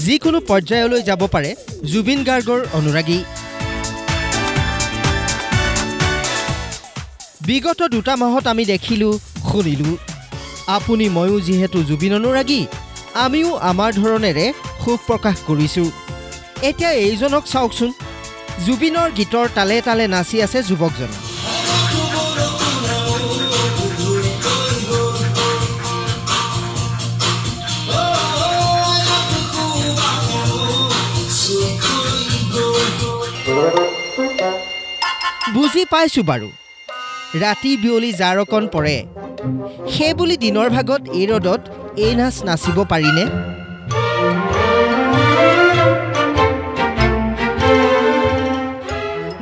যিকোনো পৰ্যায়লৈ যাব পাৰে জুবিন গাৰ্গৰ অনুৰাগী বিগত 2 মাহত আমি দেখিলো শুনিলো আপুনি ময়ো যিহেতু জুবিন অনুৰাগী আমিও আমাৰ ধৰণেৰে খুব প্ৰকাশ কৰিছো এতিয়া এইজনক চাওকচোন জুবিনৰ গীতৰ তালে তালে নাচি আছে যুৱকজন বুজি পাইছো বাৰু ৰাতি বিয়লি জাৰকন পৰে সেই বুলি দিনৰ ভাগত এই ৰদত এই নাচ নাচিব পাৰিনে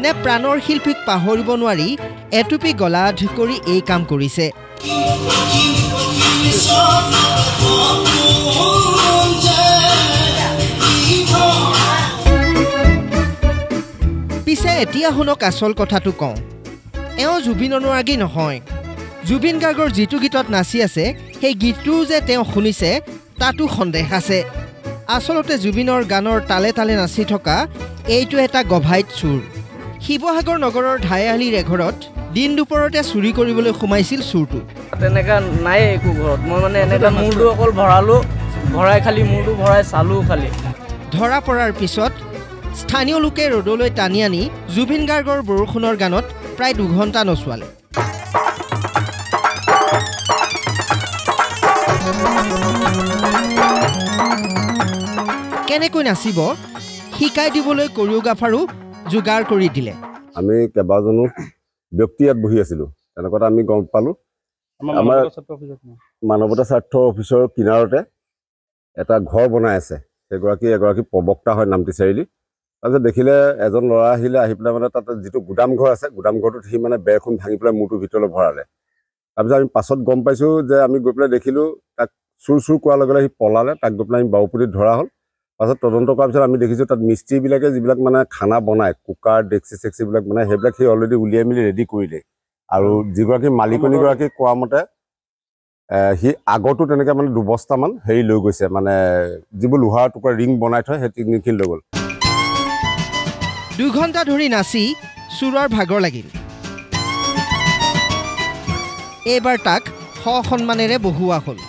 নে প্ৰাণৰ শিল্পীক পাহৰিব নোৱাৰি এটুপি গলাধ কৰি এই কাম কৰিছে পিছে এতিয়া শুনক আচল কথাটো কওঁ এওঁ জুবিন অনুৰাগী নহয় জুবিন গাৰ্গৰ যিটো গীতত নাচি আছে সেই গীতটো যে তেওঁ শুনিছে তাতো সন্দেহ আছে আচলতে জুবিনৰ গানৰ তালে তালে নাচি থকা এইটো এটা গভাইত চুৰ শিৱসাগৰ নগৰৰ ধায়ালিৰ এঘৰত দিন দুপৰতে চুৰি কৰিবলৈ সোমাইছিল চুৰটো তেনেকা নাই একো ঘৰত মই মানে এনেকা মূৰটো অকল ভৰালো ভৰাই খালি মূৰটো ভৰাই চালো খালি ধৰা পৰাৰ পিছত স্থানীয় লোকে ৰদলৈ টানি আনি জুবিন গাৰ্গৰ বৰষুণৰ গানত প্ৰায় 2 ঘণ্টা নচুৱালে কেনেকৈ নাচিব শিকাই দিবলৈ কোৰিওগ্ৰাফাৰো যোগাৰ কৰি দিলে আমি কেবাজনো ব্যক্তি ইয়াত বহি আছিলো তেনেকুৱা আমি গম পালো আমাৰ মানৱতা স্বাৰ্থ অফিচৰ কিনাৰতে এটা ঘৰ বনাই আছে এগৰাকী প্ৰবক্তা হয় নামটি চাৰিআলি তাৰপিছত দেখিলে এজন ল'ৰা আহিলে আহি পেলাই মানে তাতে যিটো গুদাম ঘৰ আছে গুদাম ঘৰটোত সি মানে বেৰখন ভাঙি পেলাই মূৰটো ভিতৰলৈ ভৰালে তাৰপিছত আমি পাছত গম পাইছোঁ যে আমি গৈ পেলাই দেখিলোঁ তাক চুৰ কোৱাৰ লগে লগে সি পলালে তাক গৈ পেলাই আমি বাওপুলিত ধৰা হ'ল পাছত তদন্ত কৰাৰ পিছত আমি দেখিছোঁ তাত মিস্ত্ৰীবিলাকে যিবিলাক মানে খানা বনায় কুকাৰ ডেক্সি চেক্সিবিলাক মানে সেইবিলাক সি অলৰেডি উলিয়াই মেলি ৰেডি কৰিলে আৰু যিগৰাকী মালিকনীগৰাকী কোৱা মতে সি আগতো তেনেকৈ মানে 2 বস্তামান হেৰি লৈ গৈছে মানে যিবোৰ লোহাৰ টুকুৰা ৰিং বনাই থয় সেই টিকনিকখিনি লৈ গ'ল 2 ঘণ্টা ধৰি নাচি চুৰৰ ভাগৰ লাগিল এইবাৰ তাক সন্মানেৰে বহুৱা হ'ল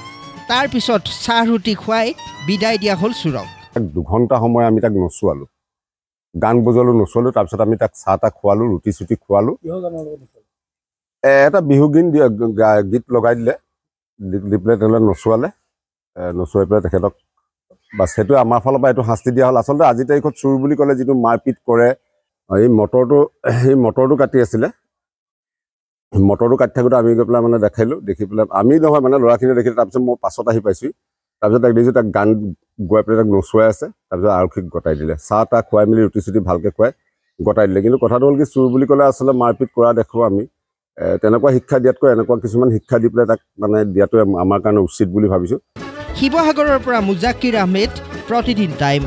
তাৰ পিছত চাহ ৰুটি খুৱাই বিদায় দিয়া হ'ল চুৰক 2 ঘণ্টা সময় আমি তাক নচুৱালো গান বজালো নচুৱালো তাৰপিছত আমি তাক চাহ তাক খোৱালো ৰুটি চুটি খোৱালো এটা বিহু গীত লগাই দিলে দি পেলাই তেওঁলোকে নচুৱাই পেলাই তেখেতক বাছ সেইটো আমাৰ ফালৰ পৰা এইটো শাস্তি দিয়া হ'ল আচলতে আজি তাৰিখত চুৰ বুলি ক'লে যিটো মাৰপিট কৰে এই মটৰটো কাটি আছিলে মটৰটো কাটি থাকোঁতে আমি গৈ পেলাই মানে দেখাইলোঁ দেখি পেলাই আমি নহয় মানে ল'ৰাখিনি দেখিলোঁ তাৰপিছত মই পাছত আহি পাইছোঁ তাৰপিছত তাক দেখিছোঁ তাক গান গোৱাই পেলাই তাক নচুৱাই আছে তাৰপিছত আৰক্ষীক গতাই দিলে চাহ তাহ খুৱাই মেলি ৰুটি চুটি ভালকৈ খুৱাই গতাই দিলে কিন্তু কথাটো হ'ল কি চুৰ বুলি ক'লে আচলতে মাৰপিট কৰা দেখোঁ আমি তেনেকুৱা শিক্ষা দিয়াতকৈ এনেকুৱা কিছুমান শিক্ষা দি পেলাই তাক মানে দিয়াটো আমাৰ কাৰণে উচিত বুলি ভাবিছোঁ শিৱসাগৰৰ পৰা মুজাক্কিৰ আহমেদ প্ৰতিদিন টাইম